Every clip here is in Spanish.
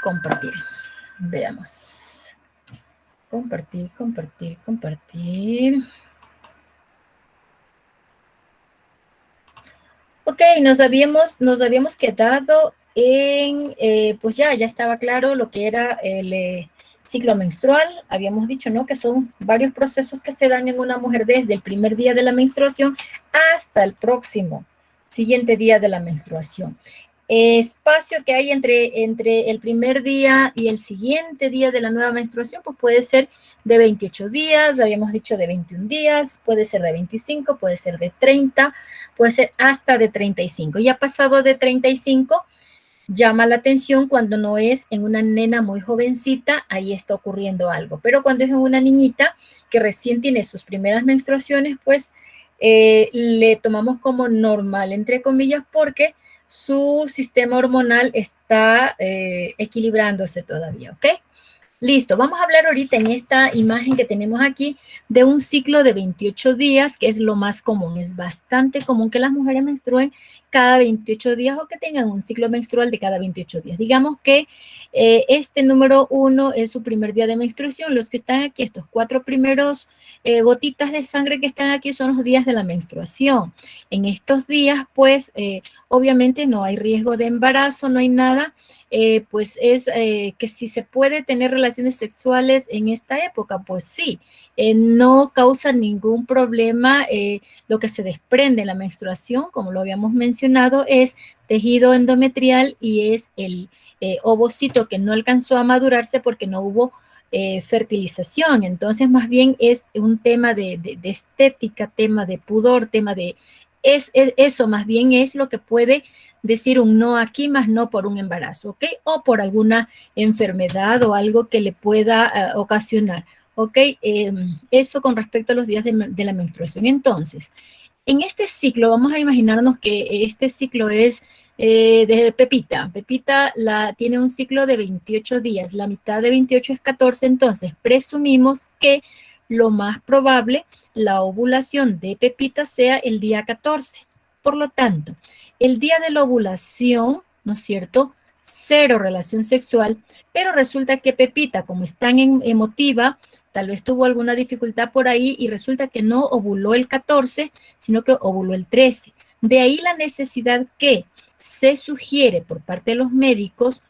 compartir. Veamos. Compartir, compartir, compartir. Ok, nos habíamos quedado en, pues ya estaba claro lo que era el ciclo menstrual. Habíamos dicho, ¿no? Que son varios procesos que se dan en una mujer desde el primer día de la menstruación hasta el próximo siguiente día de la menstruación. Espacio que hay entre el primer día y el siguiente día de la nueva menstruación, pues puede ser de 28 días, habíamos dicho de 21 días, puede ser de 25, puede ser de 30, puede ser hasta de 35. Ya pasado de 35, llama la atención cuando no es en una nena muy jovencita, ahí está ocurriendo algo. Pero cuando es en una niñita que recién tiene sus primeras menstruaciones, pues le tomamos como normal, entre comillas, porque su sistema hormonal está equilibrándose todavía, ¿ok? Listo, vamos a hablar ahorita en esta imagen que tenemos aquí de un ciclo de 28 días, que es lo más común. Es bastante común que las mujeres menstruen cada 28 días o que tengan un ciclo menstrual de cada 28 días. Digamos que este número 1 es su primer día de menstruación. Los que están aquí, estos 4 primeros gotitas de sangre que están aquí son los días de la menstruación. En estos días, pues, obviamente no hay riesgo de embarazo, no hay nada. Pues es que si se puede tener relaciones sexuales en esta época, pues sí, no causa ningún problema. Lo que se desprende en la menstruación, como lo habíamos mencionado, es tejido endometrial y es el ovocito que no alcanzó a madurarse porque no hubo fertilización. Entonces, más bien es un tema de estética, tema de pudor, tema de... eso más bien es lo que puede decir un no aquí, más no por un embarazo, ¿ok? O por alguna enfermedad o algo que le pueda ocasionar, ¿ok? Eso con respecto a los días de la menstruación. Entonces, en este ciclo, vamos a imaginarnos que este ciclo es de Pepita. Pepita tiene un ciclo de 28 días, la mitad de 28 es 14, entonces presumimos que lo más probable, la ovulación de Pepita sea el día 14. Por lo tanto, el día de la ovulación, ¿no es cierto?, cero relación sexual, pero resulta que Pepita, como es tan emotiva, tal vez tuvo alguna dificultad por ahí y resulta que no ovuló el 14, sino que ovuló el 13. De ahí la necesidad que se sugiere por parte de los médicos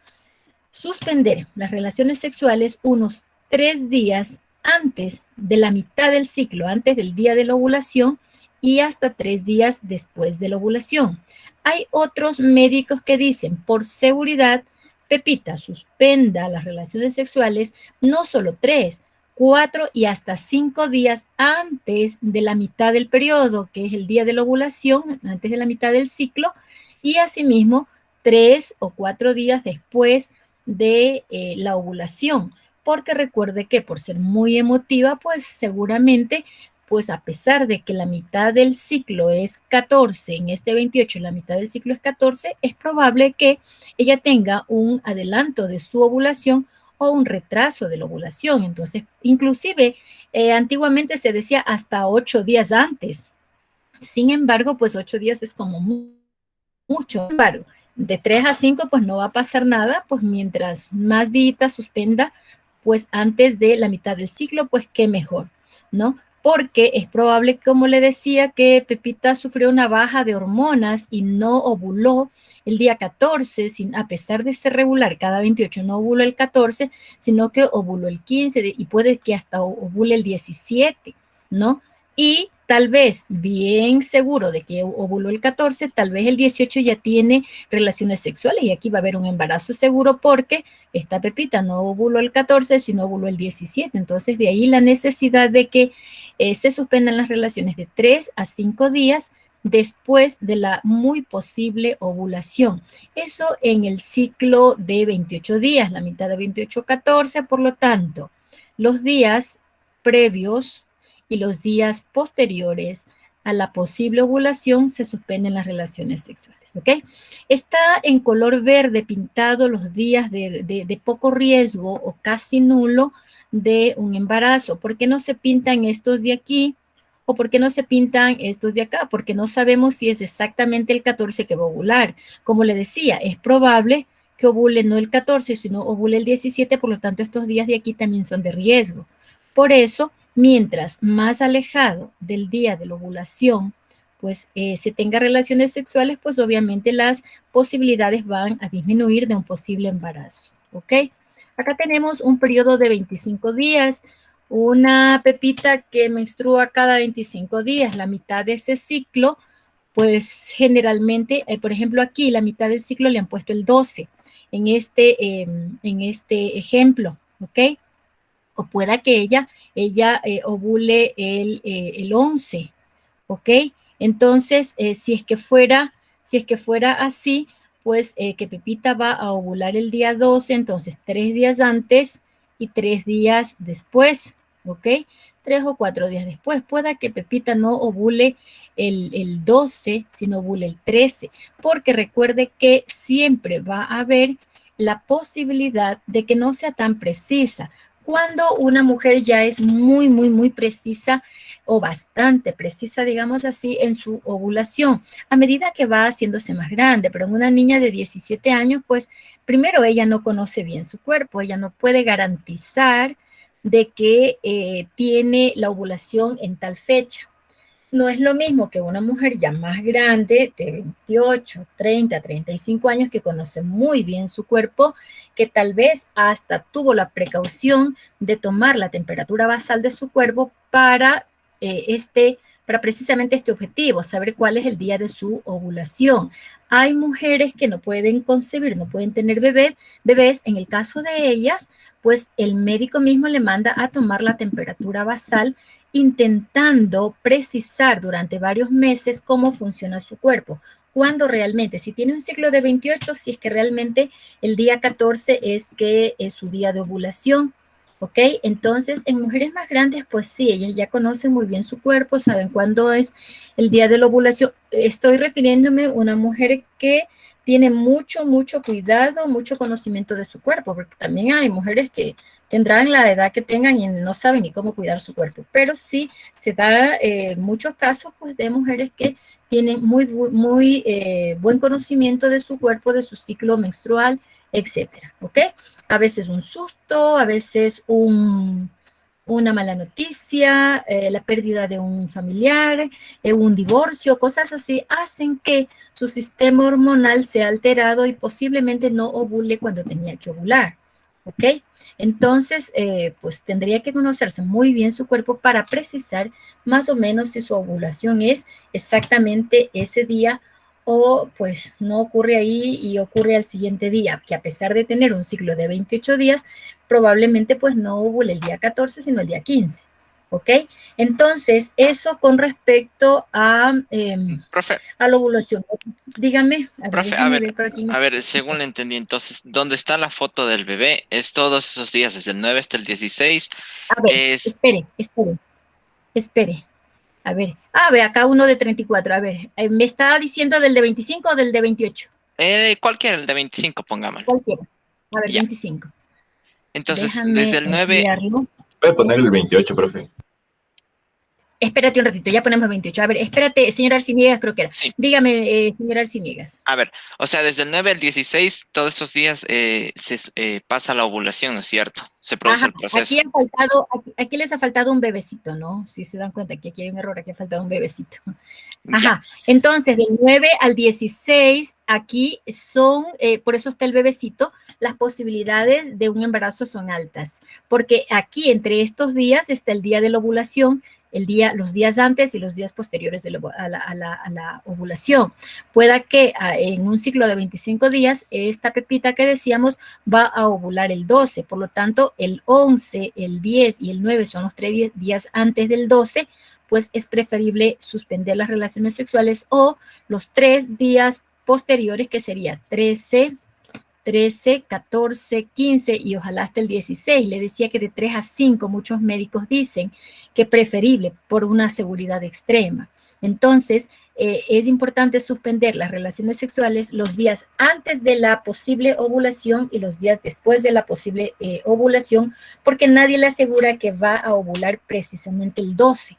suspender las relaciones sexuales unos 3 días antes de la mitad del ciclo, antes del día de la ovulación y hasta 3 días después de la ovulación. Hay otros médicos que dicen, por seguridad, Pepita, suspenda las relaciones sexuales no solo 3, 4 y hasta 5 días antes de la mitad del periodo, que es el día de la ovulación, antes de la mitad del ciclo, y asimismo 3 o 4 días después de la ovulación, porque recuerde que por ser muy emotiva, pues seguramente, pues a pesar de que la mitad del ciclo es 14, en este 28 la mitad del ciclo es 14, es probable que ella tenga un adelanto de su ovulación o un retraso de la ovulación. Entonces, inclusive, antiguamente se decía hasta 8 días antes. Sin embargo, pues 8 días es como mucho. Sin embargo, de 3 a 5, pues no va a pasar nada, pues mientras más días suspenda, pues antes de la mitad del ciclo, pues qué mejor, ¿no? Porque es probable, como le decía, que Pepita sufrió una baja de hormonas y no ovuló el día 14, a pesar de ser regular, cada 28 no ovuló el 14, sino que ovuló el 15 y puede que hasta ovule el 17, ¿no? Y tal vez, bien seguro de que ovuló el 14, tal vez el 18 ya tiene relaciones sexuales y aquí va a haber un embarazo seguro porque esta Pepita no ovuló el 14, sino ovuló el 17. Entonces, de ahí la necesidad de que se suspendan las relaciones de 3 a 5 días después de la muy posible ovulación. Eso en el ciclo de 28 días, la mitad de 28, 14, por lo tanto, los días previos y los días posteriores a la posible ovulación se suspenden las relaciones sexuales, ¿ok? Está en color verde pintado los días de poco riesgo o casi nulo de un embarazo. ¿Por qué no se pintan estos de aquí? ¿O por qué no se pintan estos de acá? Porque no sabemos si es exactamente el 14 que va a ovular. Como le decía, es probable que ovule no el 14, sino ovule el 17, por lo tanto estos días de aquí también son de riesgo. Por eso, mientras más alejado del día de la ovulación, pues se tenga relaciones sexuales, pues obviamente las posibilidades van a disminuir de un posible embarazo, ¿ok? Acá tenemos un periodo de 25 días, una pepita que menstrua cada 25 días, la mitad de ese ciclo, pues generalmente, por ejemplo aquí, la mitad del ciclo le han puesto el 12 en este ejemplo, ¿ok? O pueda que ella ovule el 11, ¿ok? Entonces, si es que fuera así, pues que Pepita va a ovular el día 12, entonces 3 días antes y 3 días después, ¿ok? 3 o 4 días después. Pueda que Pepita no ovule el 12, sino ovule el 13, porque recuerde que siempre va a haber la posibilidad de que no sea tan precisa. Cuando una mujer ya es muy, muy, muy precisa, o bastante precisa, digamos así, en su ovulación, a medida que va haciéndose más grande, pero en una niña de 17 años, pues primero ella no conoce bien su cuerpo, ella no puede garantizar de que tiene la ovulación en tal fecha. No es lo mismo que una mujer ya más grande, de 28, 30, 35 años, que conoce muy bien su cuerpo, que tal vez hasta tuvo la precaución de tomar la temperatura basal de su cuerpo para precisamente este objetivo, saber cuál es el día de su ovulación. Hay mujeres que no pueden concebir, no pueden tener bebés. En el caso de ellas, pues el médico mismo le manda a tomar la temperatura basal, intentando precisar durante varios meses cómo funciona su cuerpo. Cuando realmente, si tiene un ciclo de 28, si es que realmente el día 14 es que es su día de ovulación, ¿ok? Entonces, en mujeres más grandes, pues sí, ellas ya conocen muy bien su cuerpo, saben cuándo es el día de la ovulación. Estoy refiriéndome a una mujer que tiene mucho, mucho cuidado, mucho conocimiento de su cuerpo, porque también hay mujeres que tendrán la edad que tengan y no saben ni cómo cuidar su cuerpo, pero sí se da muchos casos pues, de mujeres que tienen muy, muy buen conocimiento de su cuerpo, de su ciclo menstrual, etcétera, ¿ok? A veces un susto, a veces una mala noticia, la pérdida de un familiar, un divorcio, cosas así, hacen que su sistema hormonal sea alterado y posiblemente no ovule cuando tenía que ovular, ¿ok? Entonces, pues tendría que conocerse muy bien su cuerpo para precisar más o menos si su ovulación es exactamente ese día o pues no ocurre ahí y ocurre al siguiente día, que a pesar de tener un ciclo de 28 días, probablemente pues no ovule el día 14, sino el día 15, ¿ok? Entonces, eso con respecto Profe, a la ovulación. Dígame, a ver, profe, déjeme ver por aquí. a ver, según le entendí, entonces, ¿dónde está la foto del bebé? Es todos esos días, desde el 9 hasta el 16. A ver, Es espere. A ver, ve acá uno de 34. A ver, ¿me está diciendo del de 25 o del de 28? cualquiera, el de 25, pongámosle. Cualquiera. A ver, Ya. 25. Entonces, desde Déjame el 9, enviarlo. Voy a poner el 28, profe. Espérate un ratito, ya ponemos 28. A ver, espérate, señor Arciniegas, creo que era. sí. Dígame, señor Arciniegas. A ver, o sea, desde el 9 al 16, todos esos días pasa la ovulación, ¿no es cierto? Se produce Ajá, el proceso. aquí les ha faltado un bebecito, ¿no? Si se dan cuenta que aquí hay un error, aquí ha faltado un bebecito. Ya. Ajá, entonces del 9 al 16, aquí son, por eso está el bebecito, las posibilidades de un embarazo son altas, porque aquí entre estos días está el día de la ovulación, los días antes y los días posteriores a la ovulación. Pueda que en un ciclo de 25 días, esta pepita que decíamos va a ovular el 12, por lo tanto el 11, el 10 y el 9 son los 3 días antes del 12, pues es preferible suspender las relaciones sexuales o los 3 días posteriores, que sería 13, 14, 15 y ojalá hasta el 16. Le decía que de 3 a 5 muchos médicos dicen que preferible por una seguridad extrema. Entonces, es importante suspender las relaciones sexuales los días antes de la posible ovulación y los días después de la posible ovulación, porque nadie le asegura que va a ovular precisamente el 12.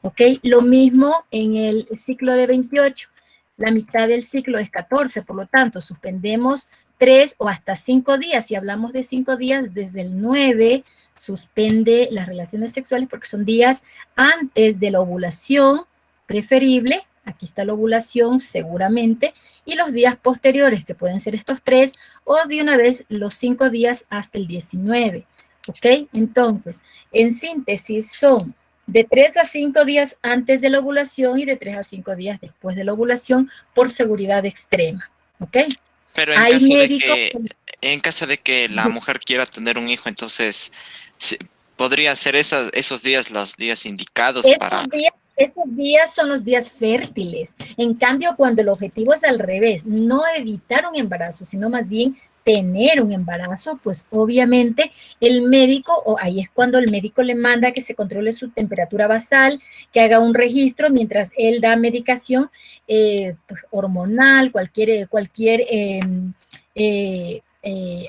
¿Ok? Lo mismo en el ciclo de 28. la mitad del ciclo es 14, por lo tanto, suspendemos 3 o hasta 5 días. Si hablamos de 5 días, desde el 9 suspende las relaciones sexuales porque son días antes de la ovulación, preferible, aquí está la ovulación seguramente, y los días posteriores, que pueden ser estos 3, o de una vez los 5 días hasta el 19, ¿ok? Entonces, en síntesis, son de 3 a 5 días antes de la ovulación y de 3 a 5 días después de la ovulación por seguridad extrema, ¿ok? Pero Hay médicos... en caso de que la mujer quiera tener un hijo, entonces podría ser esos días los días indicados para... Estos días son los días fértiles. En cambio, cuando el objetivo es al revés, no evitar un embarazo, sino más bien tener un embarazo, pues obviamente el médico, o ahí es cuando el médico le manda que se controle su temperatura basal, que haga un registro mientras él da medicación pues, hormonal, cualquier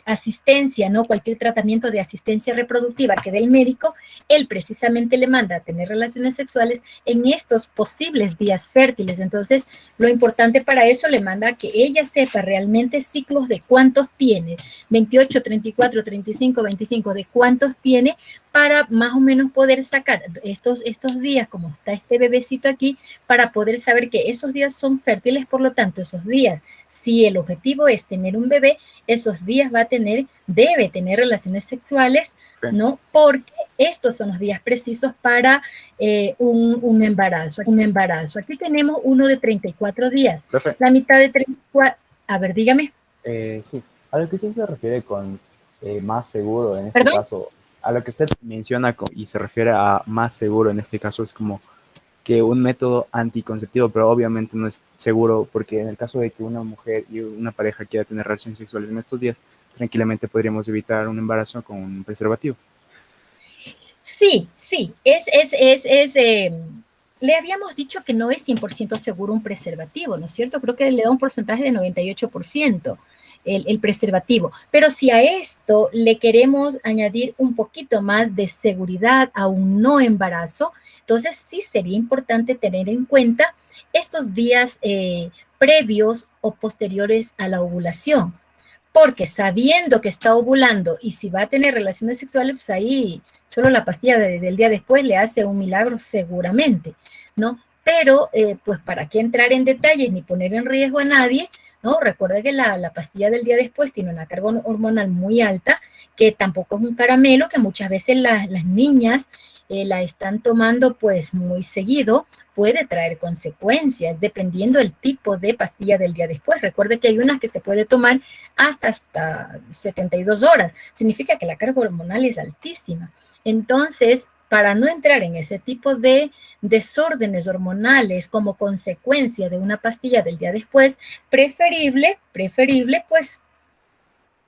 asistencia, ¿no? Cualquier tratamiento de asistencia reproductiva que dé el médico, él precisamente le manda a tener relaciones sexuales en estos posibles días fértiles. Entonces, lo importante para eso le manda a que ella sepa realmente ciclos de cuántos tiene, 28, 34, 35, 25, de cuántos tiene, para más o menos poder sacar estos días, como está este bebecito aquí, para poder saber que esos días son fértiles. Por lo tanto, esos días, si el objetivo es tener un bebé, esos días debe tener relaciones sexuales, ¿no? Porque estos son los días precisos para un embarazo. Aquí tenemos uno de 34 días. Perfecto. La mitad de 34, a ver, dígame. Sí, a lo que sí se refiere con más seguro en este ¿Perdón? caso, a lo que usted menciona y se refiere a más seguro en este caso es como que un método anticonceptivo, pero obviamente no es seguro porque en el caso de que una mujer y una pareja quiera tener relaciones sexuales en estos días, tranquilamente podríamos evitar un embarazo con un preservativo. Sí, le habíamos dicho que no es 100% seguro un preservativo, ¿no es cierto? Creo que le da un porcentaje de 98% el preservativo. Pero si a esto le queremos añadir un poquito más de seguridad a un no embarazo, entonces sí sería importante tener en cuenta estos días previos o posteriores a la ovulación. Porque sabiendo que está ovulando y si va a tener relaciones sexuales, pues ahí solo la pastilla del día después le hace un milagro seguramente, ¿no? Pero, pues, ¿para qué entrar en detalles ni poner en riesgo a nadie? ¿No? Recuerda que la pastilla del día después tiene una carga hormonal muy alta, que tampoco es un caramelo, que muchas veces las niñas la están tomando pues muy seguido, puede traer consecuencias dependiendo del tipo de pastilla del día después. Recuerde que hay unas que se puede tomar hasta 72 horas. Significa que la carga hormonal es altísima. Entonces, para no entrar en ese tipo de desórdenes hormonales como consecuencia de una pastilla del día después, preferible pues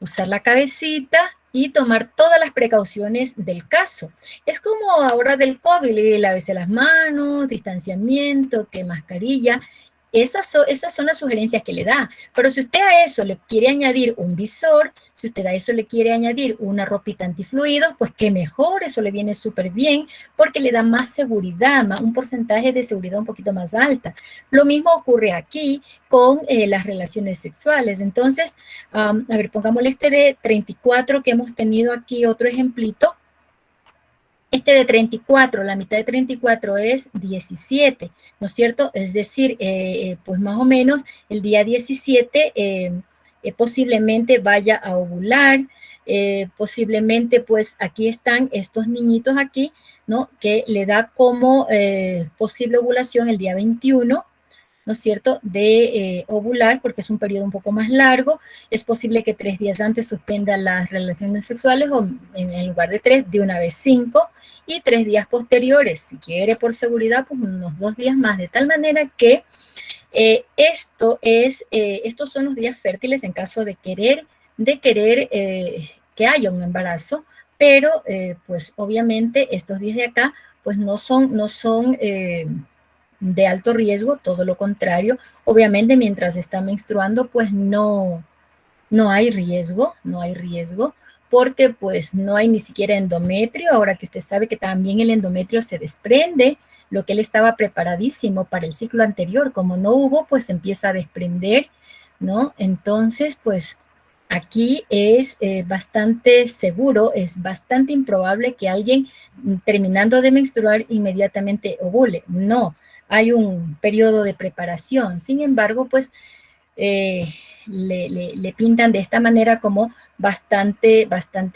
usar la cabecita y tomar todas las precauciones del caso. Es como ahora del COVID, lávese las manos, distanciamiento, que mascarilla. Esas son las sugerencias que le da. Pero si usted a eso le quiere añadir un visor, si usted a eso le quiere añadir una ropita antifluidos, pues qué mejor, eso le viene súper bien, porque le da más seguridad, un porcentaje de seguridad un poquito más alta. Lo mismo ocurre aquí con las relaciones sexuales. Entonces, a ver, pongámosle este de 34 que hemos tenido aquí, otro ejemplito. Este de 34, la mitad de 34 es 17, ¿no es cierto? Es decir, pues más o menos el día 17 posiblemente vaya a ovular, posiblemente pues aquí están estos niñitos aquí, ¿no? Que le da como posible ovulación el día 21, ¿no es cierto?, de ovular, porque es un periodo un poco más largo. Es posible que 3 días antes suspenda las relaciones sexuales o en lugar de 3, de una vez 5, y 3 días posteriores, si quiere por seguridad, pues unos 2 días más, de tal manera que estos son los días fértiles en caso de querer que haya un embarazo, pero pues obviamente estos días de acá pues no son de alto riesgo, todo lo contrario. Obviamente mientras está menstruando pues no hay riesgo, porque pues no hay ni siquiera endometrio, ahora que usted sabe que también el endometrio se desprende lo que él estaba preparadísimo para el ciclo anterior, como no hubo, pues empieza a desprender, ¿no? Entonces, pues aquí es bastante seguro, es bastante improbable que alguien terminando de menstruar inmediatamente ovule. No, hay un periodo de preparación. Sin embargo, pues le pintan de esta manera como bastante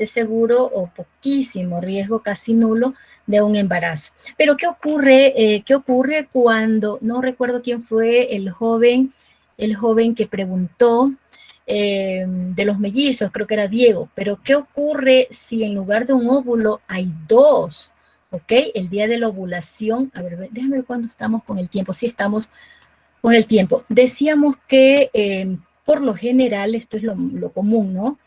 seguro o poquísimo riesgo, casi nulo, de un embarazo. Pero ¿qué ocurre cuando, no recuerdo quién fue el joven que preguntó de los mellizos, creo que era Diego, pero ¿qué ocurre si en lugar de un óvulo hay dos? ¿Ok? El día de la ovulación, a ver, déjame ver cuándo estamos con el tiempo, sí estamos con el tiempo. Decíamos que por lo general, esto es lo común, ¿no?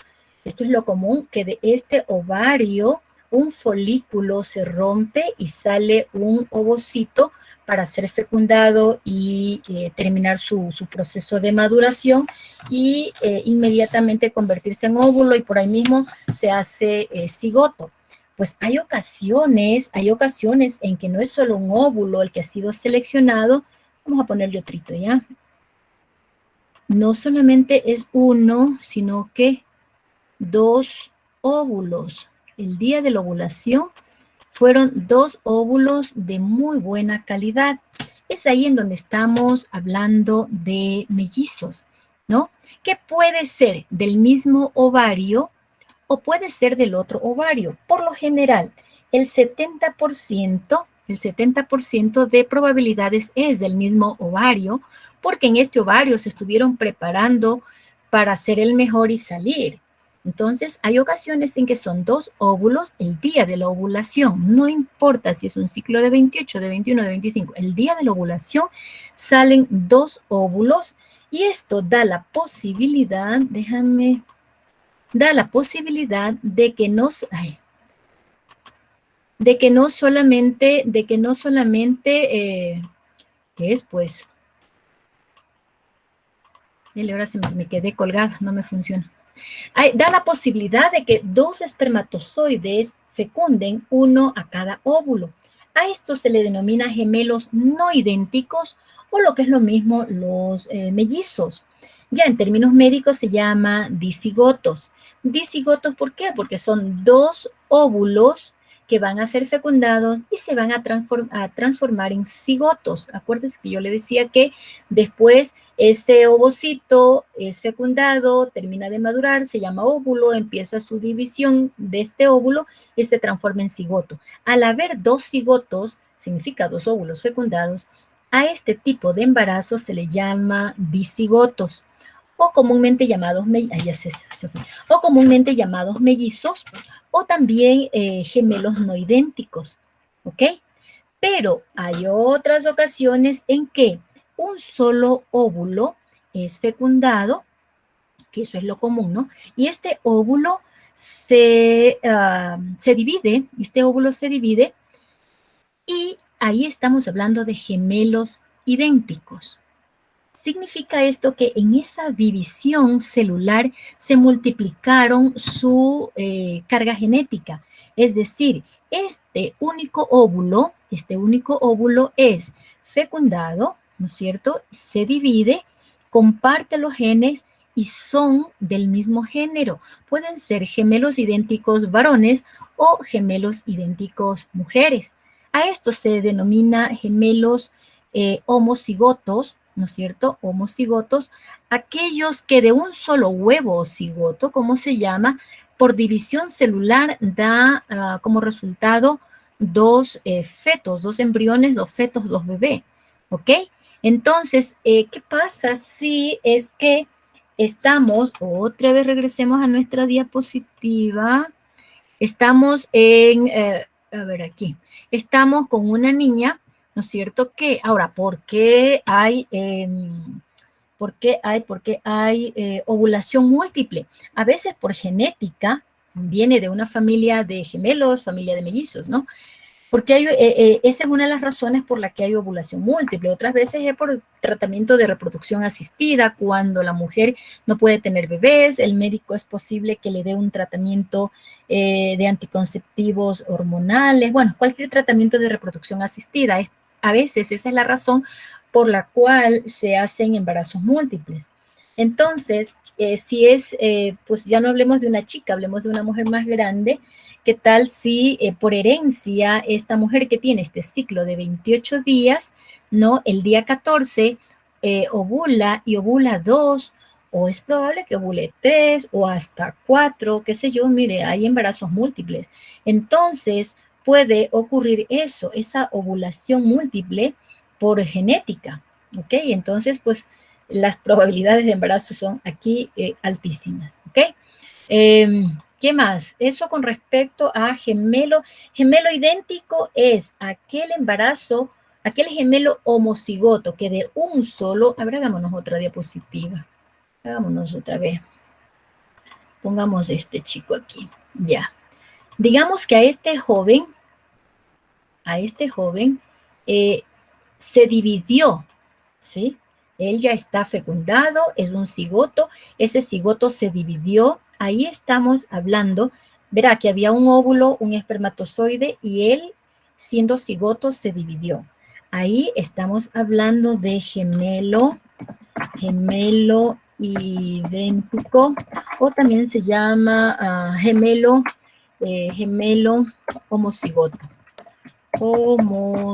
Esto es lo común, que de este ovario un folículo se rompe y sale un ovocito para ser fecundado y terminar su proceso de maduración y inmediatamente convertirse en óvulo y por ahí mismo se hace cigoto. Pues hay ocasiones en que no es solo un óvulo el que ha sido seleccionado. Vamos a ponerle otrito, ¿ya? No solamente es uno, sino que dos óvulos. El día de la ovulación fueron dos óvulos de muy buena calidad. Es ahí en donde estamos hablando de mellizos, ¿no? Que puede ser del mismo ovario o puede ser del otro ovario. Por lo general, el 70% de probabilidades es del mismo ovario, porque en este ovario se estuvieron preparando para ser el mejor y salir. Entonces, hay ocasiones en que son dos óvulos el día de la ovulación. No importa si es un ciclo de 28, de 21, de 25. El día de la ovulación salen dos óvulos y esto da la posibilidad, de que no solamente, ¿qué es pues? Y ahora me quedé colgada, no me funciona. Da la posibilidad de que dos espermatozoides fecunden uno a cada óvulo. A esto se le denomina gemelos no idénticos o lo que es lo mismo los mellizos. Ya en términos médicos se llama dicigotos. Dicigotos, ¿por qué? Porque son dos óvulos que van a ser fecundados y se van a transformar en cigotos. Acuérdense que yo le decía que después ese ovocito es fecundado, termina de madurar, se llama óvulo, empieza su división de este óvulo y se transforma en cigoto. Al haber dos cigotos, significa dos óvulos fecundados, a este tipo de embarazo se le llama bicigotos o comúnmente llamados mellizos o también gemelos no idénticos, ¿ok? Pero hay otras ocasiones en que un solo óvulo es fecundado, que eso es lo común, ¿no? Y este óvulo se divide y ahí estamos hablando de gemelos idénticos. Significa esto que en esa división celular se multiplicaron su carga genética. Es decir, este único óvulo es fecundado, ¿no es cierto? Se divide, comparte los genes y son del mismo género. Pueden ser gemelos idénticos varones o gemelos idénticos mujeres. A esto se denomina gemelos homocigotos, ¿no es cierto? Homocigotos, aquellos que de un solo huevo cigoto, como se llama, por división celular da como resultado dos fetos, dos embriones, dos fetos, dos bebés, ¿ok? Entonces, ¿qué pasa si es que estamos, otra vez regresemos a nuestra diapositiva, estamos a ver aquí, estamos con una niña, ¿no es cierto? Que ahora, ¿por qué hay ovulación múltiple? A veces por genética, viene de una familia de gemelos, familia de mellizos, ¿no? Porque esa es una de las razones por la que hay ovulación múltiple. Otras veces es por tratamiento de reproducción asistida, cuando la mujer no puede tener bebés, el médico es posible que le dé un tratamiento de anticonceptivos hormonales, bueno, cualquier tratamiento de reproducción asistida es a veces esa es la razón por la cual se hacen embarazos múltiples. Entonces, si es, pues ya no hablemos de una chica, hablemos de una mujer más grande, ¿qué tal si por herencia esta mujer que tiene este ciclo de 28 días, ¿no? El día 14 ovula y ovula 2, o es probable que ovule 3 o hasta 4, qué sé yo, mire, hay embarazos múltiples. Entonces, puede ocurrir eso, esa ovulación múltiple por genética, ¿ok? Entonces, pues, las probabilidades de embarazo son aquí altísimas, ¿ok? ¿Qué más? Eso con respecto a gemelo. Gemelo idéntico es aquel embarazo, aquel gemelo homocigoto que de un solo, a ver, hagámonos otra diapositiva. Hagámonos otra vez. Pongamos este chico aquí. Ya. Digamos que a este joven, se dividió, ¿sí? Él ya está fecundado, es un cigoto, ese cigoto se dividió, ahí estamos hablando, verá que había un óvulo, un espermatozoide, y él, siendo cigoto, se dividió. Ahí estamos hablando de gemelo idéntico, o también se llama gemelo homocigoto. Homocigoto,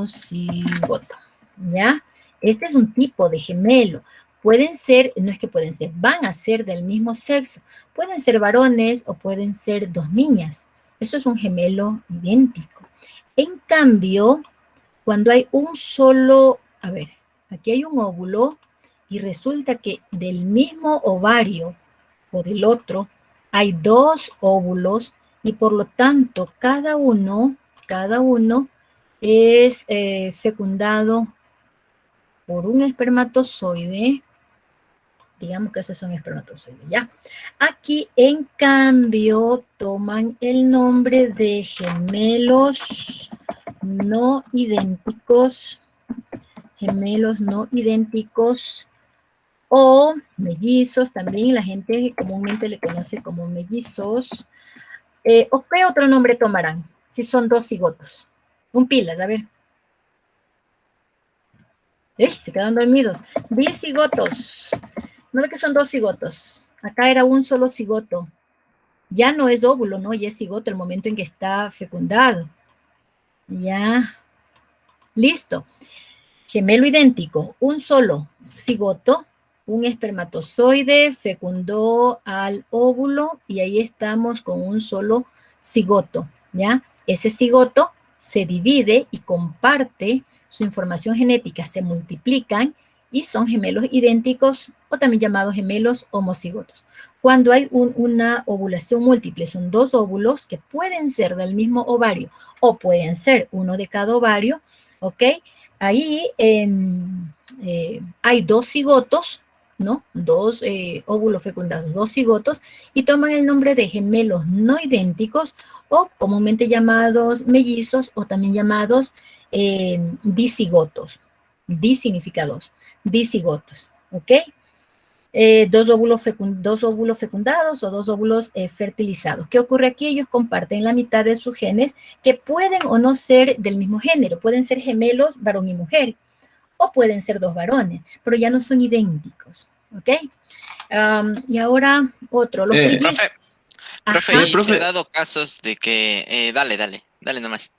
¿ya? Este es un tipo de gemelo. Pueden ser, no es que pueden ser, van a ser del mismo sexo. Pueden ser varones o pueden ser dos niñas. Eso es un gemelo idéntico. En cambio, cuando hay un solo, a ver, aquí hay un óvulo y resulta que del mismo ovario o del otro hay dos óvulos y por lo tanto cada uno es fecundado por un espermatozoide. Digamos que esos son espermatozoides, ¿ya? Aquí, en cambio, toman el nombre de gemelos no idénticos, o mellizos, también la gente comúnmente le conoce como mellizos. ¿O qué otro nombre tomarán si son dos cigotos? Un pilas, a ver. Se quedan dormidos. 10 cigotos. No ve que son dos cigotos. Acá era un solo cigoto. Ya no es óvulo, ¿no? Ya es cigoto el momento en que está fecundado. Ya. Listo. Gemelo idéntico. Un solo cigoto. Un espermatozoide fecundó al óvulo y ahí estamos con un solo cigoto, ¿ya? Ese cigoto se divide y comparte su información genética, se multiplican y son gemelos idénticos o también llamados gemelos homocigotos. Cuando hay una ovulación múltiple, son dos óvulos que pueden ser del mismo ovario o pueden ser uno de cada ovario, ¿ok? Ahí hay dos cigotos, ¿no? Dos óvulos fecundados, dos cigotos, y toman el nombre de gemelos no idénticos o comúnmente llamados mellizos o también llamados dicigotos. Di significa dos, dicigotos, ¿ok? Dos óvulos fecundados o dos óvulos fertilizados. ¿Qué ocurre aquí? Ellos comparten la mitad de sus genes que pueden o no ser del mismo género. Pueden ser gemelos, varón y mujer, o pueden ser dos varones, pero ya no son idénticos, ¿ok? Y ahora otro, los trillizos. Profe, y profe. se ha dado casos de que... dale nomás.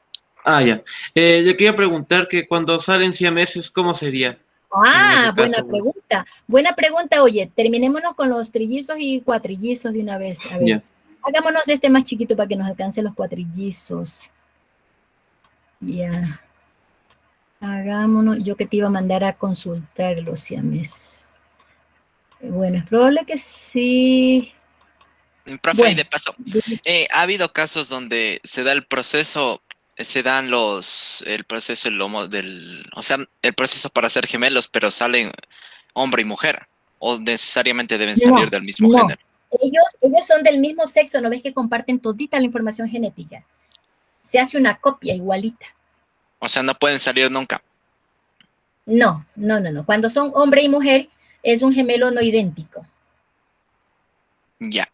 Ya. Le quería preguntar que cuando salen siameses, ¿cómo sería? En ese caso, Buena pregunta. Oye, terminémonos con los trillizos y cuatrillizos de una vez. A ver, ya. hagámonos este más chiquito para que nos alcance los cuatrillizos. Ya. Hagámonos, yo que te iba a mandar a consultar los siames. Bueno, es probable que sí. Profe, Bueno, y de paso, ha habido casos donde se da el proceso, el proceso el proceso para ser gemelos, pero salen hombre y mujer, o necesariamente deben salir del mismo género. Ellos son del mismo sexo, ¿no ves que comparten todita la información genética? Se hace una copia igualita. O sea, no pueden salir nunca. No. Cuando son hombre y mujer, es un gemelo no idéntico. Ya.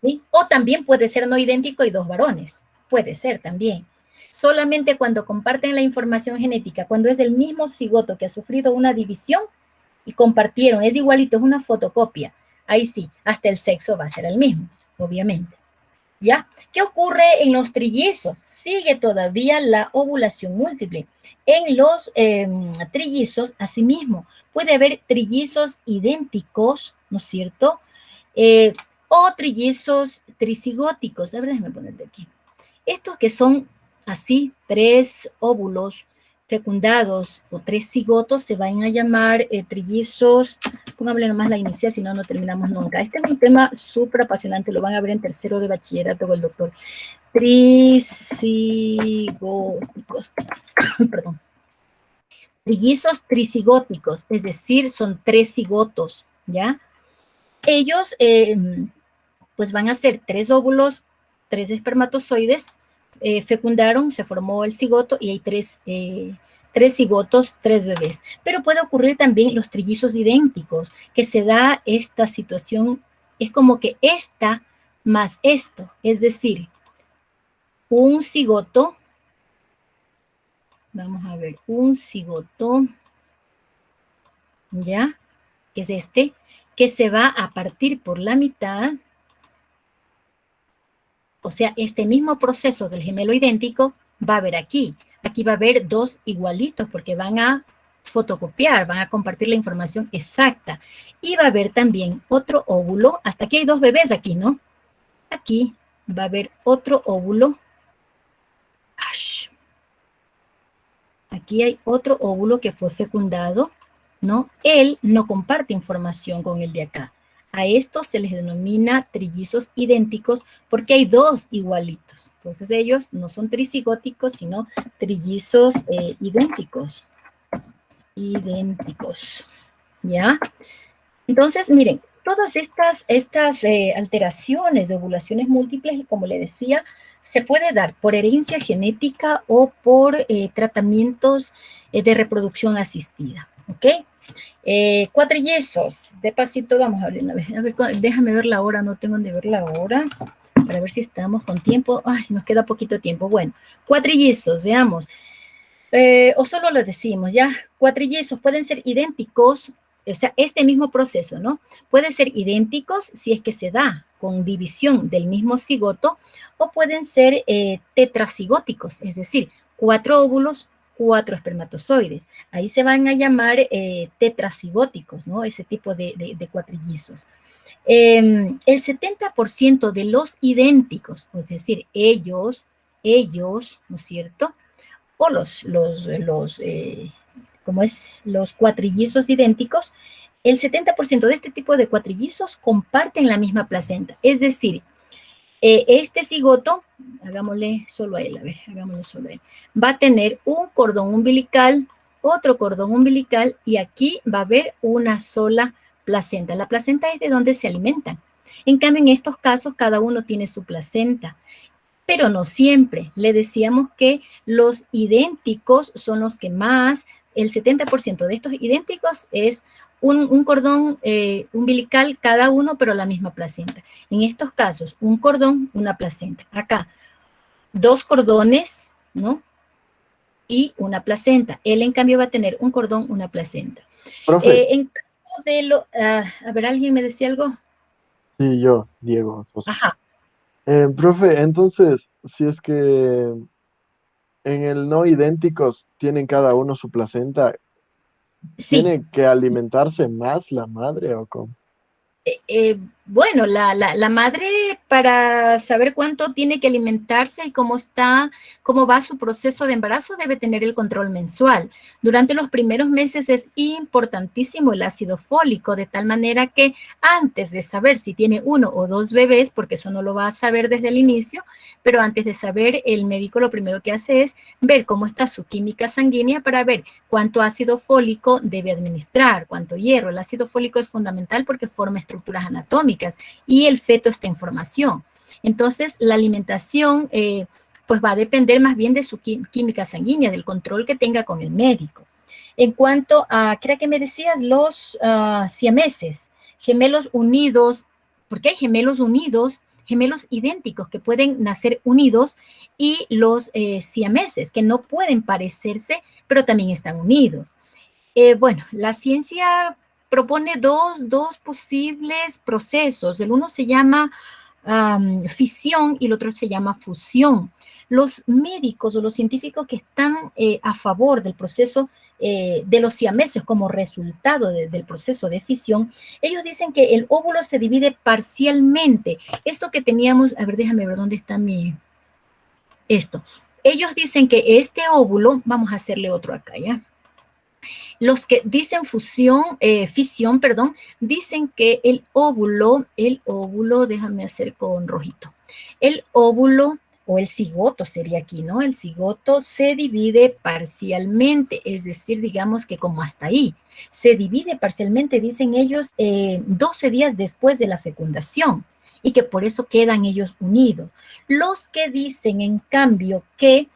¿Sí? O también puede ser no idéntico y dos varones. Puede ser también. Solamente cuando comparten la información genética, cuando es el mismo cigoto que ha sufrido una división y compartieron, es igualito, es una fotocopia. Ahí sí, hasta el sexo va a ser el mismo, obviamente. ¿Ya? ¿Qué ocurre en los trillizos? Sigue todavía la ovulación múltiple. En los trillizos, asimismo, puede haber trillizos idénticos, ¿no es cierto? O trillizos tricigóticos. A ver, déjame ponerle aquí. Estos que son así, 3 óvulos fecundados o 3 cigotos se van a llamar trillizos, pónganle nomás la inicial, si no, no terminamos nunca. Este es un tema súper apasionante, lo van a ver en tercero de bachillerato con el doctor. Tricigóticos, perdón. Trillizos tricigóticos, es decir, son 3 cigotos, ¿ya? Ellos, pues van a ser 3 óvulos, 3 espermatozoides, fecundaron, se formó el cigoto y hay 3 cigotos, 3 bebés. Pero puede ocurrir también los trillizos idénticos, que se da esta situación, es como que esta más esto, es decir, un cigoto, vamos a ver, un cigoto, ¿ya? Que es este, que se va a partir por la mitad. O sea, este mismo proceso del gemelo idéntico va a haber aquí. Aquí va a haber 2 igualitos porque van a fotocopiar, van a compartir la información exacta. Y va a haber también otro óvulo. Hasta aquí hay 2 bebés aquí, ¿no? Aquí va a haber otro óvulo. Aquí hay otro óvulo que fue fecundado, ¿no? Él no comparte información con el de acá. A estos se les denomina trillizos idénticos porque hay 2 igualitos. Entonces ellos no son tricigóticos, sino trillizos idénticos. Idénticos. ¿Ya? Entonces, miren, todas estas alteraciones de ovulaciones múltiples, como le decía, se puede dar por herencia genética o por tratamientos de reproducción asistida. ¿Ok? Cuatrillizos, de pasito vamos a ver una vez. A ver, déjame ver la hora, no tengo donde ver la hora, para ver si estamos con tiempo. Ay, nos queda poquito tiempo. Bueno, cuatrillizos, veamos. O solo lo decimos, ya. Cuatrillizos pueden ser idénticos, o sea, este mismo proceso, ¿no? Pueden ser idénticos si es que se da con división del mismo cigoto, o pueden ser tetracigóticos, es decir, 4 óvulos, 4 espermatozoides. Ahí se van a llamar tetracigóticos, ¿no? Ese tipo de cuatrillizos. El 70% de los idénticos, es decir, ellos, ¿no es cierto? O los cuatrillizos idénticos, el 70% de este tipo de cuatrillizos comparten la misma placenta. Es decir, este cigoto, hagámosle solo a él, a ver, hagámosle solo a él, va a tener un cordón umbilical, otro cordón umbilical, y aquí va a haber una sola placenta. La placenta es de donde se alimentan. En cambio, en estos casos, cada uno tiene su placenta, pero no siempre. Le decíamos que los idénticos son los que más, el 70% de estos idénticos es un cordón umbilical cada uno, pero la misma placenta. En estos casos, un cordón, una placenta. Acá, 2 cordones, ¿no? Y una placenta. Él, en cambio, va a tener un cordón, una placenta. Profe. En caso de a ver, ¿alguien me decía algo? Sí, yo, Diego. Ajá. Profe, entonces, si es que en el no idénticos tienen cada uno su placenta, Sí. ¿tiene que alimentarse más la madre o cómo? Bueno, la madre, para saber cuánto tiene que alimentarse y cómo va su proceso de embarazo, debe tener el control mensual. Durante los primeros meses es importantísimo el ácido fólico, de tal manera que antes de saber si tiene 1 o 2 bebés, porque eso no lo va a saber desde el inicio, pero antes de saber, el médico lo primero que hace es ver cómo está su química sanguínea para ver cuánto ácido fólico debe administrar, cuánto hierro. El ácido fólico es fundamental porque forma estructuras anatómicas y el feto está en formación. Entonces, la alimentación pues va a depender más bien de su química sanguínea, del control que tenga con el médico. En cuanto a, ¿qué era que me decías? Los siameses, gemelos unidos, porque hay gemelos unidos gemelos idénticos que pueden nacer unidos y los siameses que no pueden parecerse, pero también están unidos. Bueno, la ciencia propone dos posibles procesos. El uno se llama fisión y el otro se llama fusión. Los médicos o los científicos que están a favor del proceso de los siameses como resultado del proceso de fisión, ellos dicen que el óvulo se divide parcialmente. Esto que teníamos, a ver, déjame ver dónde está esto. Ellos dicen que este óvulo, vamos a hacerle otro acá, ¿ya? Los que dicen fisión, perdón, dicen que el óvulo, déjame hacer con rojito, el óvulo o el cigoto sería aquí, ¿no? El cigoto se divide parcialmente, es decir, digamos que como hasta ahí, se divide parcialmente, dicen ellos, 12 días después de la fecundación y que por eso quedan ellos unidos. Los que dicen, en cambio, que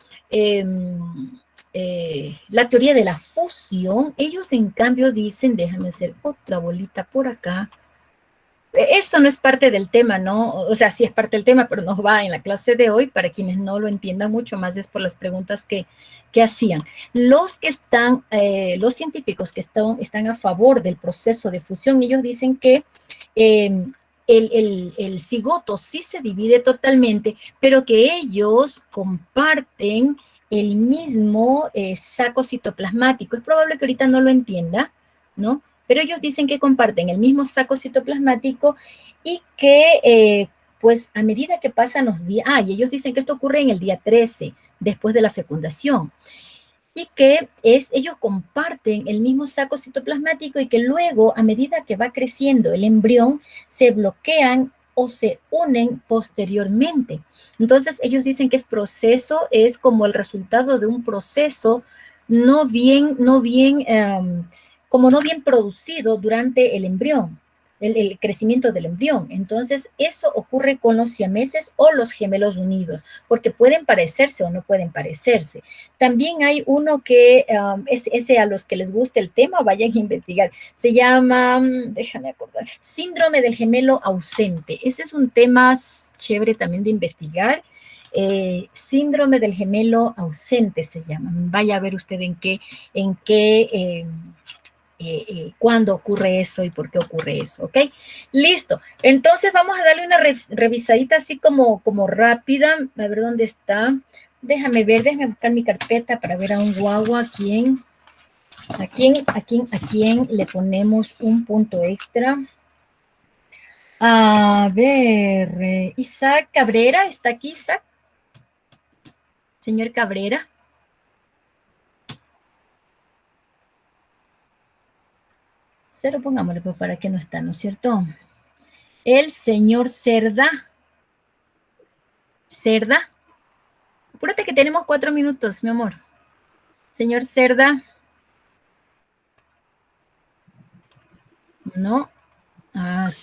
la teoría de la fusión, ellos en cambio dicen, déjame hacer otra bolita por acá. Esto no es parte del tema, ¿no? O sea, sí es parte del tema, pero no va en la clase de hoy. Para quienes no lo entiendan mucho más es por las preguntas que hacían. Los que están, los científicos que están a favor del proceso de fusión, ellos dicen que el cigoto sí se divide totalmente, pero que ellos comparten el mismo saco citoplasmático. Es probable que ahorita no lo entienda, ¿no? Pero ellos dicen que comparten el mismo saco citoplasmático y que, pues, a medida que pasan los días, y ellos dicen que esto ocurre en el día 13, después de la fecundación, y que ellos comparten el mismo saco citoplasmático y que luego, a medida que va creciendo el embrión, se bloquean o se unen posteriormente. Entonces, ellos dicen que es como el resultado de un proceso no bien producido durante el embrión, el crecimiento del embrión. Entonces, eso ocurre con los siameses o los gemelos unidos, porque pueden parecerse o no pueden parecerse. También hay uno que, ese a los que les guste el tema, vayan a investigar. Se llama, déjame acordar, síndrome del gemelo ausente. Ese es un tema chévere también de investigar. Síndrome del gemelo ausente se llama. Vaya a ver usted cuándo ocurre eso y por qué ocurre eso, ¿ok? Listo. Entonces vamos a darle una revisadita así como rápida. A ver dónde está. Déjame buscar mi carpeta para ver a un guagua a quién le ponemos un punto extra. A ver, Isaac Cabrera, ¿está aquí Isaac? Señor Cabrera. Cero pongámosle pues para que no está, ¿no es cierto? El señor Cerda. Cerda. Apúrate que tenemos 4 minutos, mi amor. Señor Cerda. No.